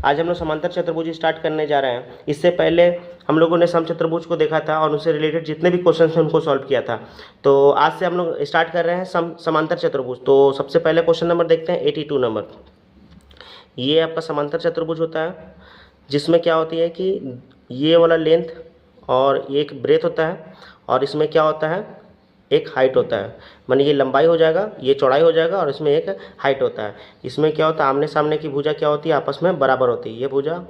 आज हम लोग समांतर चतुर्भुज स्टार्ट करने जा रहे हैं। इससे पहले हम लोगों ने समचतुर्भुज को देखा था और उससे रिलेटेड जितने भी क्वेश्चन थे उनको सॉल्व किया था। तो आज से हम लोग स्टार्ट कर रहे हैं समांतर चतुर्भुज। तो सबसे पहले क्वेश्चन नंबर देखते हैं 82 नंबर। ये आपका समांतर चतुर्भुज होता है जिसमें क्या होती है कि ये वाला लेंथ और एक ब्रेथ होता है और इसमें क्या होता है, एक हाइट होता है। माने ये लंबाई हो जाएगा, ये चौड़ाई हो जाएगा और इसमें एक हाइट होता है। इसमें क्या होता है, आमने सामने की भुजा क्या होती है, आपस में बराबर होती है। ये भुजा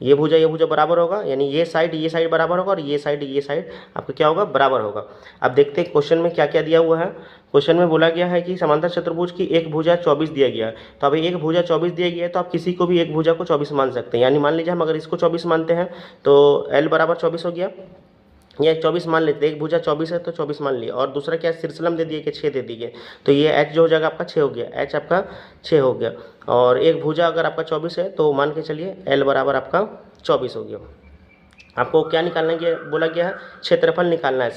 ये भुजा बराबर होगा, यानी ये साइड बराबर होगा और ये साइड आपका क्या होगा, बराबर होगा। अब देखते हैं क्वेश्चन में क्या क्या दिया हुआ है। क्वेश्चन में बोला गया है कि समांतर चतुर्भुज की एक भुजा 24 दिया गया है। तो अभी एक भुजा 24 दिया गया है तो आप किसी को भी एक भुजा को 24 मान सकते हैं। यानी मान लीजिए हम अगर इसको 24 मानते हैं तो L बराबर 24 हो गया, या 24 मान लेते हैं। एक भुजा 24 है तो 24 मान लिया, और दूसरा क्या शीर्षलम दे दिए कि 6 दे दिए, तो ये H जो हो जाएगा आपका 6 हो गया, H आपका 6 हो गया। और एक भुजा अगर आपका 24 है तो मान के चलिए L बराबर आपका 24 हो गया। आपको क्या निकालना है, बोला गया है क्षेत्रफल निकालना है,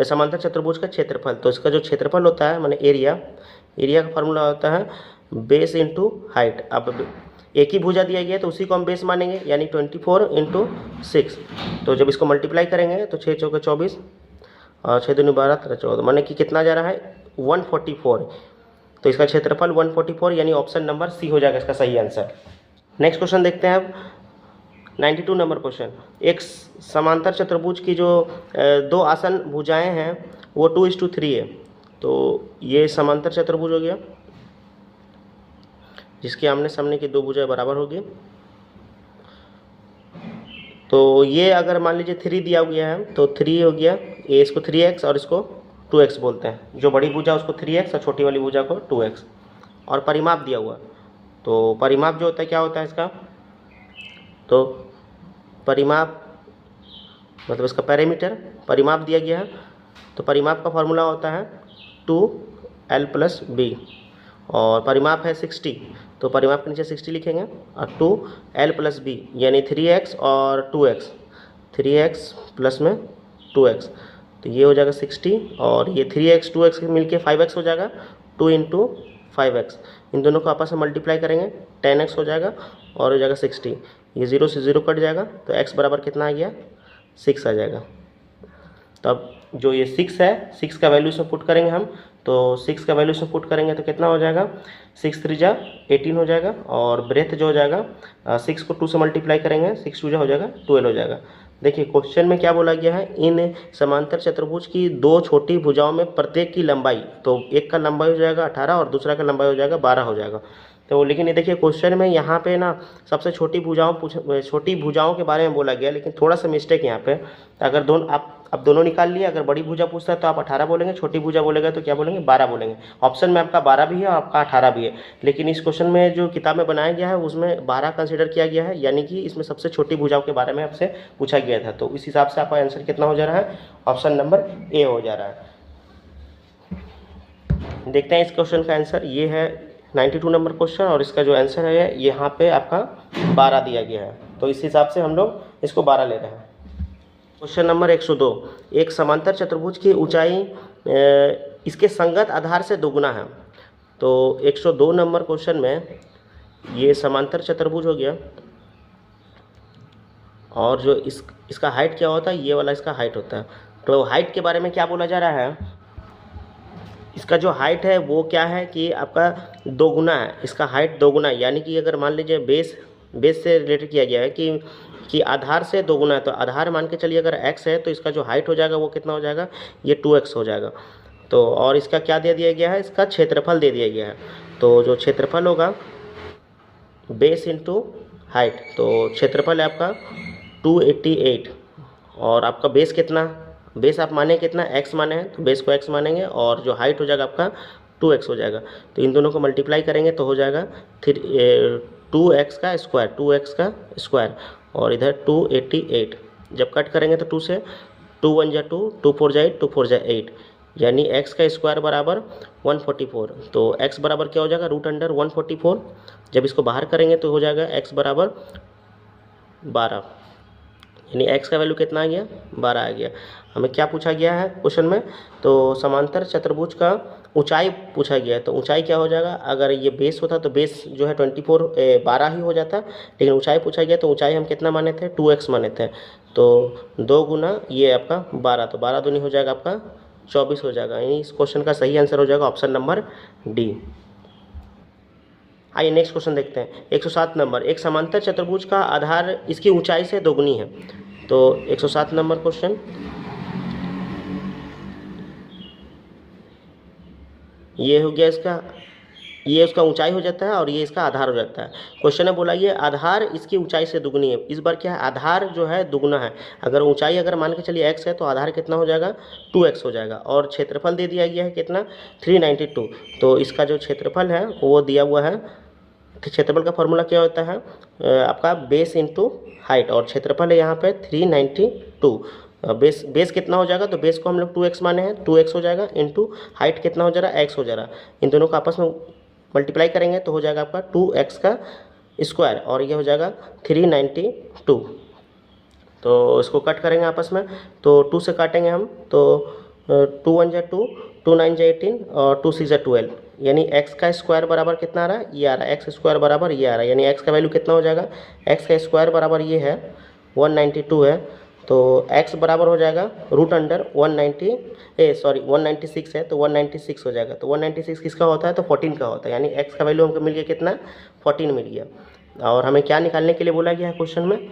समांतर चतुर्भुज का क्षेत्रफल। तो इसका जो क्षेत्रफल होता है माने एरिया का फार्मूला होता है बेस इंटू हाइट। अब एक ही भुजा दिया गया है तो उसी को हम बेस मानेंगे, यानी 24 इंटू 6। तो जब इसको मल्टीप्लाई करेंगे तो 6 चौके 24 और 6 दूनी 12 13 14, माने कि कितना जा रहा है 144। तो इसका क्षेत्रफल 144, यानी ऑप्शन नंबर सी हो जाएगा इसका सही आंसर। नेक्स्ट क्वेश्चन देखते हैं अब 92 नंबर क्वेश्चन। एक समांतर चतुर्भुज की जो दो आसन भुजाएं हैं वो 2:3 है। तो ये समांतर चतुर्भुज हो गया जिसके आमने सामने की दो भुजाएं बराबर होगी। तो ये अगर मान लीजिए 3 दिया गया है तो 3 हो गया, ये इसको 3x और इसको 2x बोलते हैं। जो बड़ी भुजा उसको 3x और छोटी वाली भुजा को 2x। और परिमाप दिया हुआ, तो परिमाप जो होता है क्या होता है इसका, तो परिमाप मतलब इसका पैरामीटर परिमाप दिया गया है। तो परिमाप का फॉर्मूला होता है 2l + b, और परिमाप है 60, तो परिमाप के नीचे 60 लिखेंगे और 2l + b यानी 3x और 2x, 3x प्लस में 2x, तो ये हो जाएगा 60 और ये 3x 2x मिलके 5x हो जाएगा। 2 × 5x, इन दोनों को आपस में मल्टीप्लाई करेंगे 10x हो जाएगा और हो जाएगा 60। ये 0 से 0 कट जाएगा तो x बराबर कितना आ गया, 6 आ जाएगा। तब जो ये 6 है, 6 का वैल्यू इसमें पुट करेंगे हम, तो 6 का वैल्यू इसमें पुट करेंगे तो कितना हो जाएगा, 6 3 जा 18 हो जाएगा। और ब्रेथ जो हो जाएगा 6 को 2 से मल्टीप्लाई करेंगे, 6 2 जा हो जाएगा 12 हो जाएगा। देखिए क्वेश्चन में क्या बोला गया है, इन समांतर चतुर्भुज की दो छोटी भुजाओं में प्रत्येक की लंबाई, तो एक का लंबाई हो जाएगा 18 और दूसरा का लंबाई हो जाएगा 12 हो जाएगा। तो लेकिन ये देखिए क्वेश्चन में यहाँ पे ना सबसे छोटी भुजाओं के बारे में बोला गया, लेकिन थोड़ा सा मिस्टेक यहाँ पे। अगर अब दोनों निकाल लिए, अगर बड़ी भुजा पूछता है तो आप 18 बोलेंगे, छोटी भुजा बोलेगा तो क्या बोलेंगे, 12 बोलेंगे। ऑप्शन में आपका 12 भी है और आपका 18 भी है, लेकिन इस क्वेश्चन में जो किताब में बनाया गया है उसमें 12 कंसिडर किया गया है, यानी कि इसमें सबसे छोटी भुजाओं के बारे में आपसे पूछा गया था। तो इस हिसाब से आपका आंसर कितना हो जा रहा है, ऑप्शन नंबर ए हो जा रहा है। देखते हैं इस क्वेश्चन का आंसर, ये है 92 नंबर क्वेश्चन और इसका जो आंसर है यहाँ पे आपका 12 दिया गया है, तो इस हिसाब से हम लोग इसको 12 ले रहे हैं। क्वेश्चन नंबर 102, एक समांतर चतुर्भुज की ऊंचाई इसके संगत आधार से दोगुना है। तो 102 नंबर क्वेश्चन में ये समांतर चतुर्भुज हो गया और जो इसका हाइट क्या होता है, ये वाला इसका हाइट होता है। तो हाइट के बारे में क्या बोला जा रहा है, इसका जो हाइट है वो क्या है कि आपका दोगुना है, इसका हाइट दोगुना है। यानी कि अगर मान लीजिए बेस से रिलेटेड किया गया है कि आधार से दोगुना है, तो आधार मान के चलिए अगर x है तो इसका जो हाइट हो जाएगा वो कितना हो जाएगा, ये 2x हो जाएगा। तो और इसका क्या दे दिया गया है, इसका क्षेत्रफल दे दिया गया है। तो जो क्षेत्रफल होगा बेस इंटू हाइट, तो क्षेत्रफल है आपका 288 और आपका बेस कितना, बेस आप माने कितना, x माने हैं तो बेस को x मानेंगे और जो हाइट हो जाएगा आपका 2x हो जाएगा। तो इन दोनों को मल्टीप्लाई करेंगे तो हो जाएगा 2x का स्क्वायर और इधर 288। जब कट करेंगे तो 2 से 2 1 जा 2, 2 4 जा 8, 2 4 जा 8, यानी x का स्क्वायर बराबर 144। तो x बराबर क्या हो जाएगा, √144। जब इसको बाहर करेंगे तो हो जाएगा x बराबर 12, यानी x का वैल्यू कितना आ गया, 12 आ गया। हमें क्या पूछा गया है क्वेश्चन में, तो समांतर चतुर्भुज का ऊंचाई पूछा गया है, तो ऊंचाई क्या हो जाएगा, अगर ये बेस होता तो बेस जो है 12 ही हो जाता, लेकिन ऊंचाई पूछा गया तो ऊंचाई हम कितना माने थे, 2x माने थे। तो 2 गुना ये आपका 12, तो 12 दूनी हो जाएगा आपका 24 हो जाएगा। यानी इस क्वेश्चन का सही आंसर हो जाएगा ऑप्शन नंबर डी। आइए नेक्स्ट क्वेश्चन देखते हैं। 107 नंबर, एक समांतर चतुर्भुज का आधार इसकी ऊंचाई से दोगुनी है। तो 107 नंबर क्वेश्चन, ये हो गया इसका, ये उसका ऊंचाई हो जाता है और ये इसका आधार हो जाता है। क्वेश्चन है बोला ये आधार इसकी ऊंचाई से दुगनी है। इस बार क्या है, आधार जो है दुगना है। अगर ऊंचाई अगर मान के चलिए x है तो आधार कितना हो जाएगा, 2x हो जाएगा। और क्षेत्रफल दे दिया गया है कितना, 392। तो इसका जो क्षेत्रफल है वो दिया हुआ है। क्षेत्रफल का फॉर्मूला क्या होता है, आपका बेस इंटू हाइट, और क्षेत्रफल है यहाँ पे 392। बेस कितना हो जाएगा, तो बेस को हम लोग 2x माने हैं, 2x हो जाएगा, इंटू हाइट कितना हो जा रहा है, x हो जा रहा है। इन दोनों को आपस में मल्टीप्लाई करेंगे तो हो जाएगा आपका 2x का स्क्वायर, और ये हो जाएगा 392। तो इसको कट करेंगे आपस में, तो 2 से काटेंगे हम, तो 2 1 जा 2, 2 9 जा 18 और 2 6 जा 12। यानी x का स्क्वायर बराबर कितना आ रहा है, ये आ रहा है, एक्स स्क्वायर बराबर ये आ रहा है। यानी x का वैल्यू कितना हो जाएगा, x का स्क्वायर बराबर ये है 192 है। तो x बराबर हो जाएगा रूट अंडर 196 है, तो 196 हो जाएगा। तो 196 किसका होता है, तो 14 का होता है। यानी x का वैल्यू हमको मिल गया कितना, 14 मिल गया। और हमें क्या निकालने के लिए बोला गया है क्वेश्चन में,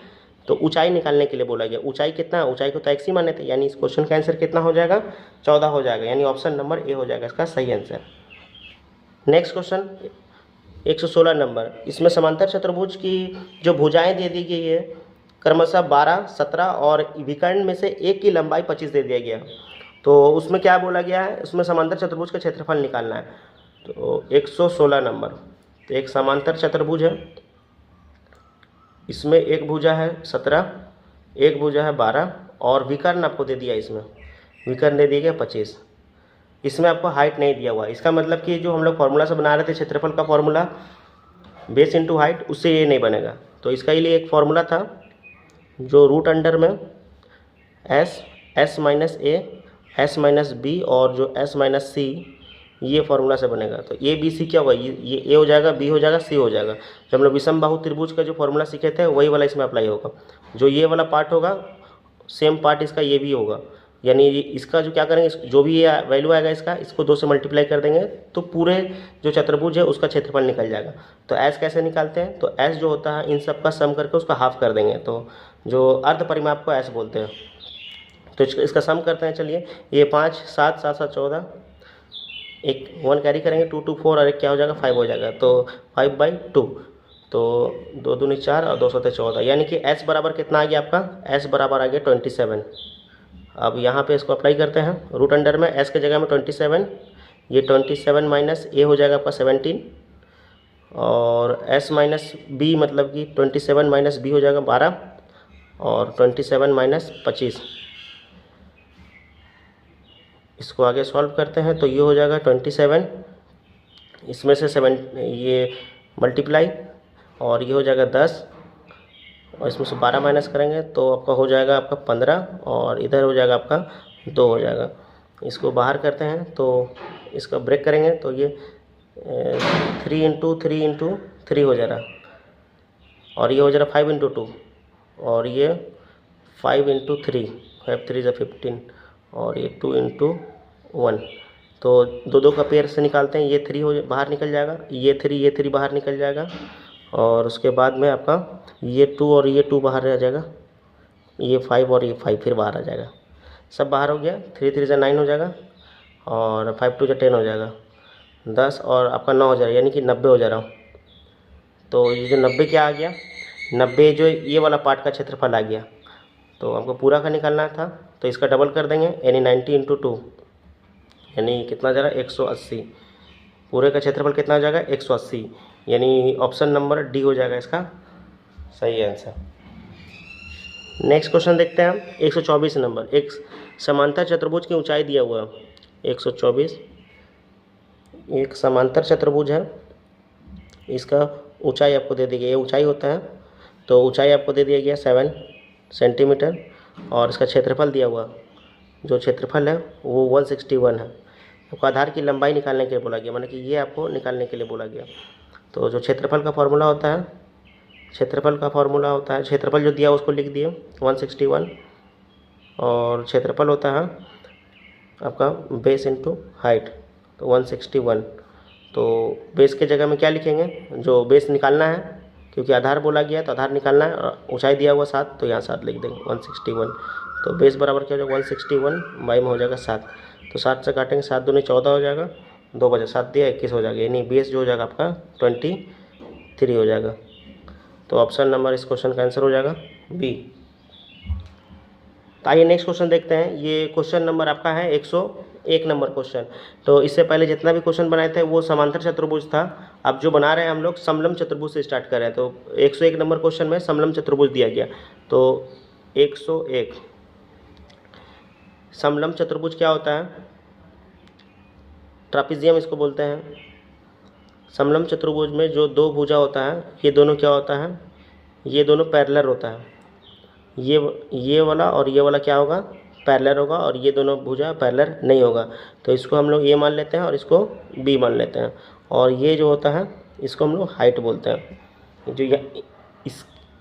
तो ऊंचाई निकालने के लिए बोला गया। ऊंचाई कितना, ऊंचाई को तो x ही माने थे, यानी इस क्वेश्चन का आंसर कितना हो जाएगा, 14 हो जाएगा। यानी ऑप्शन नंबर ए हो जाएगा इसका सही आंसर। नेक्स्ट क्वेश्चन 116 नंबर, इसमें समांतर चतुर्भुज की जो भुजाएं दे दी गई है क्रमशः 12, 17 और विकर्ण में से एक की लंबाई 25 दे दिया गया। तो उसमें क्या बोला गया है, उसमें समांतर चतुर्भुज का क्षेत्रफल निकालना है। तो 116 नंबर, तो एक समांतर चतुर्भुज है, इसमें एक भुजा है 17, एक भुजा है 12 और विकर्ण आपको दे दिया, इसमें विकर्ण दे दिया गया 25। इसमें आपको हाइट नहीं दिया हुआ। इसका मतलब कि जो हम लोग फॉर्मूला से बना रहे थे क्षेत्रफल का फॉर्मूला बेस इंटू हाइट, उससे ये नहीं बनेगा। तो इसका लिए एक फॉर्मूला था जो रूट अंडर में s minus a, s minus b और जो s माइनस c, ये फॉर्मूला से बनेगा। तो ए बी सी क्या हुआ, ये a हो जाएगा, b हो जाएगा, c हो जाएगा। जब हम लोग विषम बाहु त्रिभुज का जो फॉर्मूला सीखे थे वही वाला इसमें अप्लाई होगा। जो ये वाला पार्ट होगा सेम पार्ट इसका ये भी होगा। यानी इसका जो क्या करेंगे, जो भी ये वैल्यू आएगा इसका, इसको 2 से मल्टीप्लाई कर देंगे तो पूरे जो चतुर्भुज है उसका क्षेत्रफल निकल जाएगा। तो s कैसे निकालते हैं, तो s जो होता है इन सब का सम करके उसका हाफ कर देंगे, तो जो अर्ध परिमाप को s बोलते हैं। तो इसका सम करते हैं, चलिए ये 5 7 7 7 14, एक 1 कैरी करेंगे, 2 2 4 और एक क्या हो जाएगा 5 हो जाएगा। तो 5/2, तो 2 दूनी 4 और 2 सते 14। यानी कि s बराबर कितना आ गया आपका, s बराबर आ गया 27। अब यहाँ पे इसको अप्लाई करते हैं, रूट अंडर में s के जगह में 27, ये 27 माइनस a हो जाएगा आपका 17, और s माइनस b मतलब कि 27 माइनस b हो जाएगा 12, और 27 माइनस 25। इसको आगे सॉल्व करते हैं तो ये हो जाएगा 27, इसमें से 7 ये मल्टीप्लाई, और ये हो जाएगा 10, और इसमें से 12 माइनस करेंगे तो आपका हो जाएगा आपका 15, और इधर हो जाएगा आपका 2 हो जाएगा। इसको बाहर करते हैं तो इसका ब्रेक करेंगे तो ये 3 इंटू 3 इंटू 3 हो जा रहा, और ये हो जा रहा 5 इंटू 2, और ये 5 इंटू 3, 5 3 = 15, और ये 2 इंटू 1। तो 2 का पेयर से निकालते हैं, ये 3 हो बाहर निकल जाएगा, ये 3 बाहर निकल जाएगा, और उसके बाद में आपका ये 2 और ये 2 बाहर रह जाएगा, ये 5 और ये 5 फिर बाहर आ जाएगा, सब बाहर हो गया। 3 3 = 9 हो जाएगा, और 5 2 = 10 हो जाएगा, 10 और आपका 9 हो जाएगा, यानी कि 90 हो जा रहा। तो ये जो 90 क्या आ गया, 90 जो ये वाला पार्ट का क्षेत्रफल आ गया। तो हमको पूरा का निकालना था, तो इसका डबल कर देंगे, यानी 90 इंटू 2, यानी कितना जा रहा है 180। पूरे का क्षेत्रफल कितना हो जाएगा 180, यानी ऑप्शन नंबर डी हो जाएगा इसका सही आंसर। नेक्स्ट क्वेश्चन देखते हैं हम 124 नंबर, एक समांतर चतुर्भुज की ऊंचाई दिया हुआ है 124, एक समांतर चतुर्भुज है, इसका ऊंचाई आपको दे दी गई है, ऊंचाई होता है तो ऊंचाई आपको दे दिया गया 7 सेंटीमीटर, और इसका क्षेत्रफल दिया हुआ, जो क्षेत्रफल है वो 161 है। आपको आधार की लंबाई निकालने के लिए बोला गया, माने कि ये आपको निकालने के लिए बोला गया। तो जो क्षेत्रफल का फॉर्मूला होता है, क्षेत्रफल जो दिया उसको लिख दिए 161, और क्षेत्रफल होता है आपका बेस इंटू हाइट, तो 161। तो बेस के जगह में क्या लिखेंगे, जो बेस निकालना है, क्योंकि आधार बोला गया तो आधार निकालना है, और ऊंचाई दिया हुआ 7, तो यहाँ 7 लिख देंगे 161। तो बेस बराबर क्या हो जाएगा 161, बाई में हो जाएगा 7, तो 7 से काटेंगे, 7 दूनी 14 हो जाएगा, 2 बजे 7 दिया 21 हो जाएगा, यानी बेस जो हो जाएगा आपका 23 हो जाएगा। तो ऑप्शन नंबर इस क्वेश्चन का आंसर हो जाएगा बी। तो आइए नेक्स्ट क्वेश्चन देखते हैं। ये क्वेश्चन नंबर आपका है 101 नंबर क्वेश्चन। तो इससे पहले जितना भी क्वेश्चन बनाए थे वो समांतर चतुर्भुज था। अब जो बना रहे हैं हम लोग समलंब चतुर्भुज से स्टार्ट कर रहे हैं। तो 101 नंबर क्वेश्चन में समलंब चतुर्भुज दिया गया। तो 101 समलंब चतुर्भुज क्या होता है, ट्रापीजियम इसको बोलते हैं। समलंब चतुर्भुज में जो दो भुजा होता है, ये दोनों क्या होता है, ये दोनों पैरेलल होता है। ये वाला और ये वाला क्या होगा, पैरेलल होगा, और ये दोनों भुजा पैरेलल नहीं होगा। तो इसको हम लोग ए मान लेते हैं और इसको बी मान लेते हैं। और ये जो होता है इसको हम लोग हाइट बोलते हैं।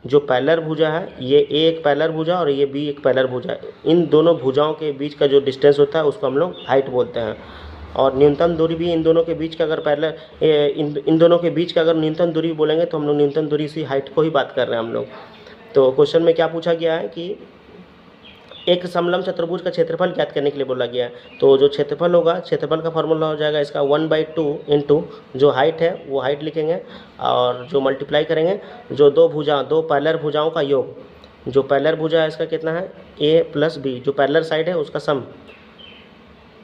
जो पैरेलल भुजा है, ये ए एक पैरेलल भुजा और ये बी एक पैरेलल भुजा है। इन दोनों भुजाओं के बीच का जो डिस्टेंस होता है उसको हम लोग हाइट बोलते हैं। और न्यूनतम दूरी भी इन दोनों के बीच का अगर इन दोनों के बीच का अगर न्यूनतम दूरी बोलेंगे तो हम लोग न्यूनतम दूरी सी हाइट को ही बात कर रहे हैं हम लोग। तो क्वेश्चन में क्या पूछा गया है कि एक समलंब चतुर्भुज का क्षेत्रफल ज्ञात करने के लिए बोला गया है। तो जो क्षेत्रफल होगा, क्षेत्रफल का फॉर्मूला हो जाएगा इसका 1/2 इंटू जो हाइट है वो हाइट लिखेंगे, और जो मल्टीप्लाई करेंगे जो दो पैरेलल भुजाओं का योग। जो पैरेलल भुजा है इसका कितना है, ए प्लस बी, जो पैरेलल साइड है उसका सम।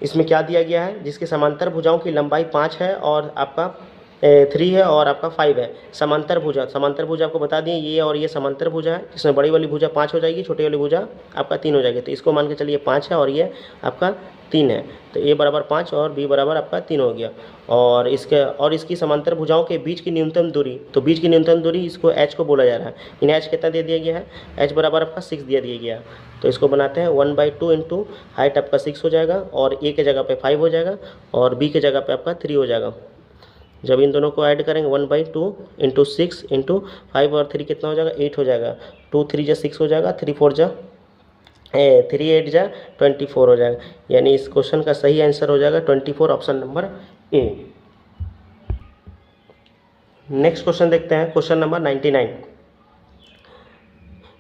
इसमें क्या दिया गया है, जिसके समांतर भुजाओं की लंबाई 5 है और आपका 3 है और आपका 5 है। समांतर भुजा आपको बता दिए, ये और ये समांतर भुजा है, जिसमें बड़ी वाली भुजा 5 हो जाएगी, छोटी वाली भुजा आपका 3 हो जाएगी। तो इसको मान के चलिए 5 है और ये आपका 3 है, तो ए बराबर 5 और बी बराबर आपका 3 हो गया। और इसकी समांतर भुजाओं के बीच की न्यूनतम दूरी, तो बीच की न्यूनतम दूरी इसको एच को बोला जा रहा है। इन एच कितना दे दिया गया है, एच बराबर आपका 6 दिया गया। तो इसको बनाते हैं 1/2 इंटू हाइट आपका 6 हो जाएगा, और ए के जगह पे 5 हो जाएगा, और बी के जगह पे आपका 3 हो जाएगा। जब इन दोनों को ऐड करेंगे 1/2 इंटू 6 इंटू 5 और 3 कितना हो जाएगा, 8 हो जाएगा। 2 3 जा 6 हो जाएगा, 3 4 जा 3 8 जा 24 हो जाएगा। यानी इस क्वेश्चन का सही आंसर हो जाएगा 24, option number A. Next question देखते हैं, क्वेश्चन नंबर 99।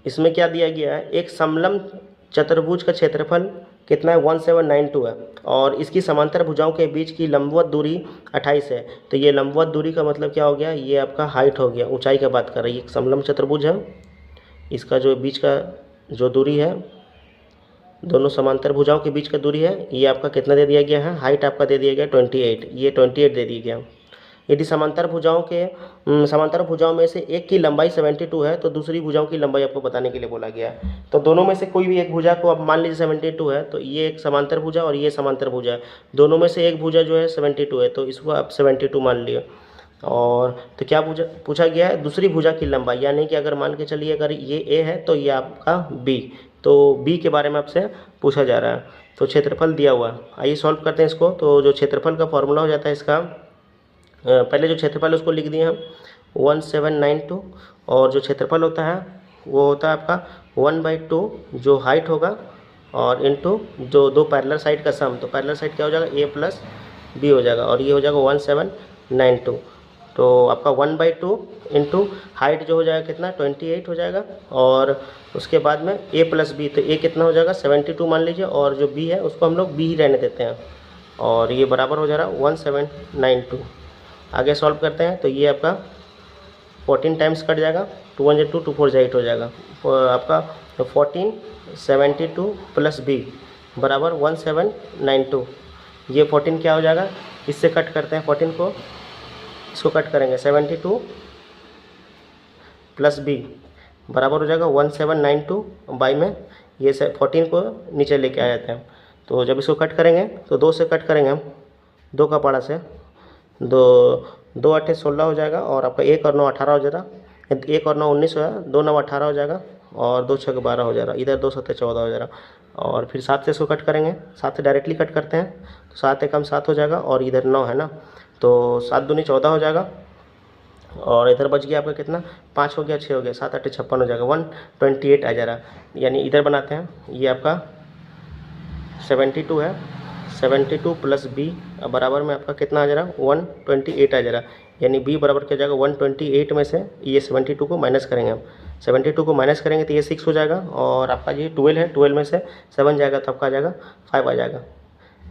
इसमें क्या दिया गया है, एक समलंब चतुर्भुज का क्षेत्रफल कितना है, 1792 है, और इसकी समांतर भुजाओं के बीच की लंबवत दूरी 28 है। तो ये लंबवत दूरी का मतलब क्या हो गया, ये आपका हाइट हो गया, ऊंचाई का बात कर रही है। एक समलंब चतुर्भुज है, इसका जो बीच का जो दूरी है, दोनों समांतर भुजाओं के बीच का दूरी है, ये आपका कितना दे दिया गया है, हाइट आपका दे दिया गया 28, ये 28 दे दिया गया। यदि समांतर भुजाओं में से एक की लंबाई 72 है तो दूसरी भुजाओं की लंबाई आपको बताने के लिए बोला गया है। तो दोनों में से कोई भी एक भुजा को, अब मान लीजिए 72 है, तो ये एक समांतर भुजा और ये समांतर भुजा है। दोनों में से एक भुजा जो है 72 है, तो इसको आप 72 मान लिए। और तो क्या पूछा गया है, दूसरी भुजा की लंबाई, यानी कि अगर मान के चलिए अगर ये ए है तो ये आपका बी, तो बी के बारे में आपसे पूछा जा रहा है। तो क्षेत्रफल दिया हुआ है, आइए सॉल्व करते हैं इसको। तो जो क्षेत्रफल का फॉर्मूला हो जाता है इसका, पहले जो क्षेत्रफल है उसको लिख दिए हम 1792, और जो क्षेत्रफल होता है वो होता है आपका 1/2 जो हाइट होगा, और इंटू जो दो पैरेलल साइड का सम। तो पैरेलल साइड क्या हो जाएगा, ए प्लस बी हो जाएगा, और ये हो जाएगा 1792। तो आपका 1/2 इंटू हाइट जो हो जाएगा कितना, 28 हो जाएगा, और उसके बाद में ए प्लस बी, तो ए कितना हो जाएगा 72 मान लीजिए, और जो बी है उसको हम लोग बी ही रहने देते हैं, और ये बराबर हो जा रहा है 1792। आगे सॉल्व करते हैं, तो ये आपका 14 टाइम्स कट जाएगा, 2 1 2 2 4 8 हो जाएगा आपका। 14 72 प्लस बी बराबर 1792। ये 14 क्या हो जाएगा, इससे कट करते हैं 14 को, इसको कट करेंगे 72 प्लस बी बराबर हो जाएगा 1792 बाई में ये 14 को नीचे लेके आ जाते हैं। तो जब इसको कट करेंगे तो 2 से कट करेंगे हम, 2 का पाड़ा से, 2 8 16 हो जाएगा, और आपका 1 और 9 18 हो जाएगा, 1 और 9 19 हो जाएगा, 2 9 18 हो जाएगा, और 2 6 12 हो जाएगा, इधर 2 7 14 हो जाएगा। और फिर 7 से इसको कट करेंगे, 7 से डायरेक्टली कट करते हैं, तो 7 एकम 7 हो जाएगा और इधर 9 है ना, तो 7 दूनी 14 हो जाएगा और इधर बच गया आपका कितना, 5 हो गया, 6 हो गया, 7 8 56 हो जाएगा, 128 आ जा रहा। यानी इधर बनाते हैं, ये आपका 72 है, 72 प्लस बी बराबर में आपका कितना आ जा रहा, 128 आ जा रहा। यानी बी बराबर क्या हो जाएगा, 128 में से ये 72 को माइनस करेंगे हम, 72 को माइनस करेंगे तो ये 6 हो जाएगा और आपका ये 12 है, 12 में से 7 जाएगा तो आपका आ जाएगा 5 आ जाएगा।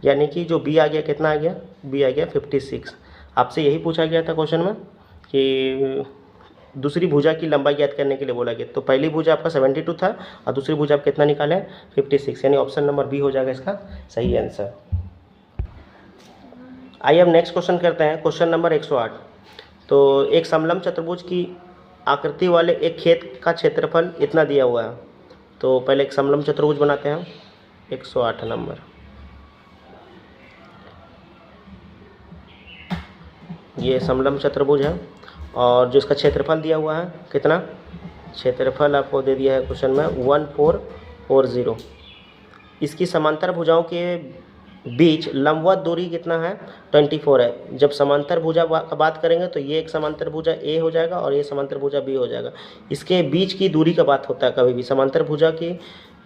यानी कि जो बी आ गया कितना आ गया, बी आ गया 56। आपसे यही पूछा गया था क्वेश्चन में कि दूसरी भुजा की लंबाई ज्ञात करने के लिए बोला गया। तो पहली भुजा आपका 72 था और दूसरी भुजा आप कितना निकाले, 56, यानी ऑप्शन नंबर बी हो जाएगा इसका सही आंसर। आइए अब नेक्स्ट क्वेश्चन करते हैं, क्वेश्चन नंबर 108। तो एक समलंब चतुर्भुज की आकृति वाले एक खेत का क्षेत्रफल इतना दिया हुआ है। तो पहले एक समलंब चतुर्भुज बनाते हैं, 108 नंबर। ये समलंब चतुर्भुज है और जो इसका क्षेत्रफल दिया हुआ है कितना, क्षेत्रफल आपको दे दिया है क्वेश्चन में 1440। इसकी समांतर भुजाओं के बीच लंबवत दूरी कितना है, 24 है। जब समांतर भुजा का बात करेंगे तो ये एक समांतर भुजा ए हो जाएगा और ये समांतर भुजा बी हो जाएगा। इसके बीच की दूरी का बात होता है कभी भी, समांतर भुजा के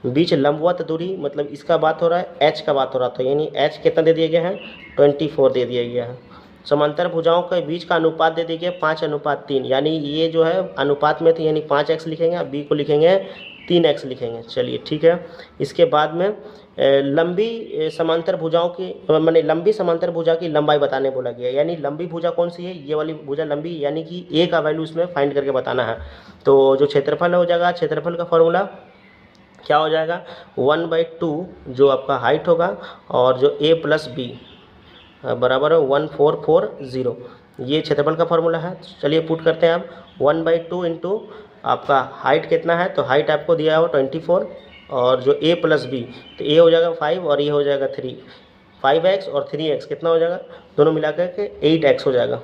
बीच लंबवत दूरी, मतलब इसका बात हो रहा है, एच का बात हो रहा था, यानी एच कितना दे दिया गया है, 24 दे दिया गया है। समांतर भुजाओं के बीच का अनुपात दे दिया गया 5:3, यानी ये जो है अनुपात में थे, यानी 5x लिखेंगे, बी को लिखेंगे 3x लिखेंगे। चलिए ठीक है। इसके बाद में लंबी समांतर भुजाओं की, माने लंबी समांतर भुजा की लंबाई बताने बोला गया। यानी लंबी भुजा कौन सी है, ये वाली भुजा लंबी, यानी कि ए का वैल्यू इसमें फाइंड करके बताना है। तो जो क्षेत्रफल हो जाएगा, क्षेत्रफल का फॉर्मूला क्या हो जाएगा, 1/2 जो आपका हाइट होगा और जो a प्लस बी बराबर है 1440, ये क्षेत्रफल का फॉर्मूला है। चलिए पुट करते हैं आप, 1/2 इंटू आपका हाइट कितना है, तो हाइट आपको दिया हो 24 और जो a प्लस बी, तो a हो जाएगा 5 और ये हो जाएगा 3, 5x और 3x कितना हो जाएगा, दोनों मिला के 8x हो जाएगा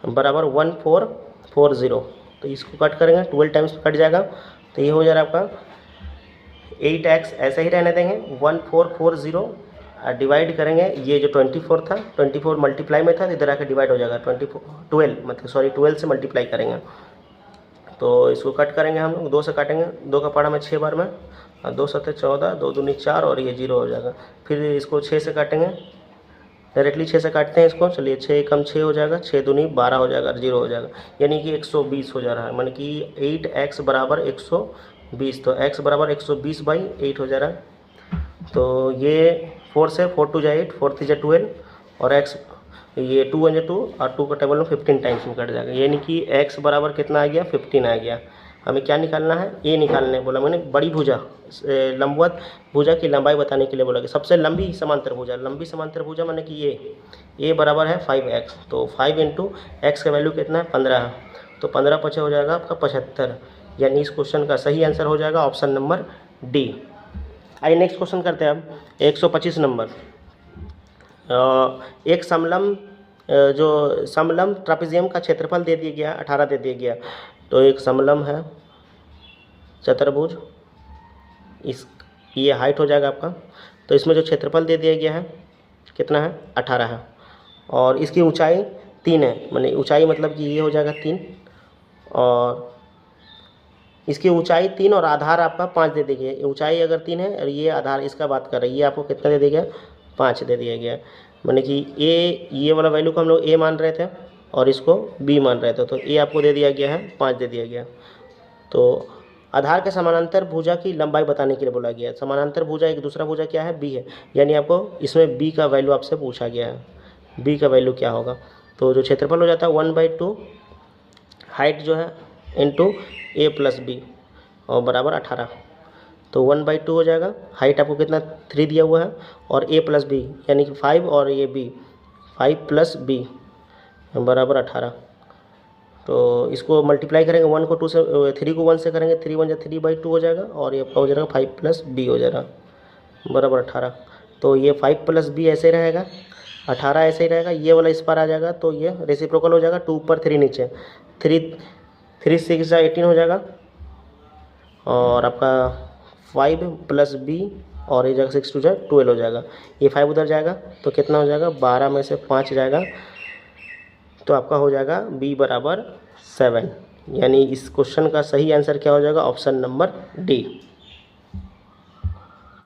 बराबर 1440। तो इसको कट करेंगे, 12 टाइम्स कट जाएगा, तो ये हो जा रहा है आपका 8x, ऐसे ही रहने देंगे, 1440 डिवाइड करेंगे, ये जो 24 था, 24 मल्टीप्लाई में था तो इधर आके डिवाइड हो जाएगा, 12 से मल्टीप्लाई करेंगे। तो इसको कट करेंगे हम लोग, 2 से काटेंगे, 2 का पढ़ा में 6 बार में, और 2 7 14, 2 दूनी 4 और ये 0 हो जाएगा। फिर इसको 6 से काटेंगे, डायरेक्टली 6 से काटते हैं इसको। चलिए 6 एकम 6 हो जाएगा, 6 दूनी 12 हो जाएगा, 0 हो जाएगा, यानी कि 120 हो जा रहा है, माने कि 8x बराबर 120। तो x बराबर 120/8 हो जा रहा है। तो ये 4 से 4 2 8, 4 3 12 और x ये 2 1 2 और 2 का टेबल में 15 टाइम्स में कट जाएगा, यानी कि x बराबर कितना आ गया, 15 आ गया। हमें क्या निकालना है, a निकालने बोला मैंने, बड़ी भुजा, लंबवत भुजा की लंबाई बताने के लिए बोला कि सबसे लंबी समांतर भुजा, लंबी समांतर भुजा माने कि ये a बराबर है 5x, तो 5 इंटू एक्स का वैल्यू कितना है, 15 है, तो 15 पचे हो जाएगा आपका 75, यानी इस क्वेश्चन का सही आंसर हो जाएगा ऑप्शन नंबर डी। आइए नेक्स्ट क्वेश्चन करते हैं अब, 125 नंबर। एक समलंब जो समलंब ट्रापेजियम का क्षेत्रफल दे दिया गया 18 दे दिया गया। तो एक समलंब है चतुर्भुज, इस ये हाइट हो जाएगा आपका, तो इसमें जो क्षेत्रफल दे दिया गया है कितना है, 18 है, और इसकी ऊंचाई 3 है, माने ऊंचाई मतलब कि ये हो जाएगा 3, और इसकी ऊंचाई 3 और आधार आपका 5 दे दिया गया। ऊंचाई अगर 3 है और ये आधार इसका बात कर रही है, ये आपको कितना दे दिया गया, 5 दे दिया गया, माने कि ये वाला वैल्यू को हम लोग a मान रहे थे और इसको b मान रहे थे, तो a आपको दे दिया गया है 5 दे दिया गया। तो आधार के समानांतर भुजा की लंबाई बताने के लिए बोला गया। समानांतर भुजा एक दूसरा भुजा क्या है, b है, यानी आपको इसमें b का वैल्यू आपसे पूछा गया है, b का वैल्यू क्या होगा। तो जो क्षेत्रफल हो जाता है 1/2 हाइट जो है इंटू a प्लस बी और बराबर 18, तो 1/2 हो जाएगा। हाइट आपको कितना 3 दिया हुआ है और a प्लस बी यानी कि 5 और ये b 5 प्लस बी बराबर 18। तो इसको मल्टीप्लाई करेंगे, 1 को 2 से 3 को 1 से करेंगे, 3 1 3/2 हो जाएगा और ये आपका हो जाएगा 5 प्लस बी हो जाएगा बराबर 18। तो ये 5 प्लस बी ऐसे ही रहेगा, 18 ऐसे ही रहेगा, ये वाला इस पर आ जाएगा तो ये रेसिप्रोकल हो जाएगा, 2 ऊपर 3 नीचे, 3 6 18 हो जाएगा और आपका 5 प्लस बी और ये जगह 6 टू जा 12 हो जाएगा। ये 5 उधर जाएगा तो कितना हो जाएगा, 12 में से 5 जाएगा तो आपका हो जाएगा b बराबर 7। यानी इस क्वेश्चन का सही आंसर क्या हो जाएगा, ऑप्शन नंबर डी।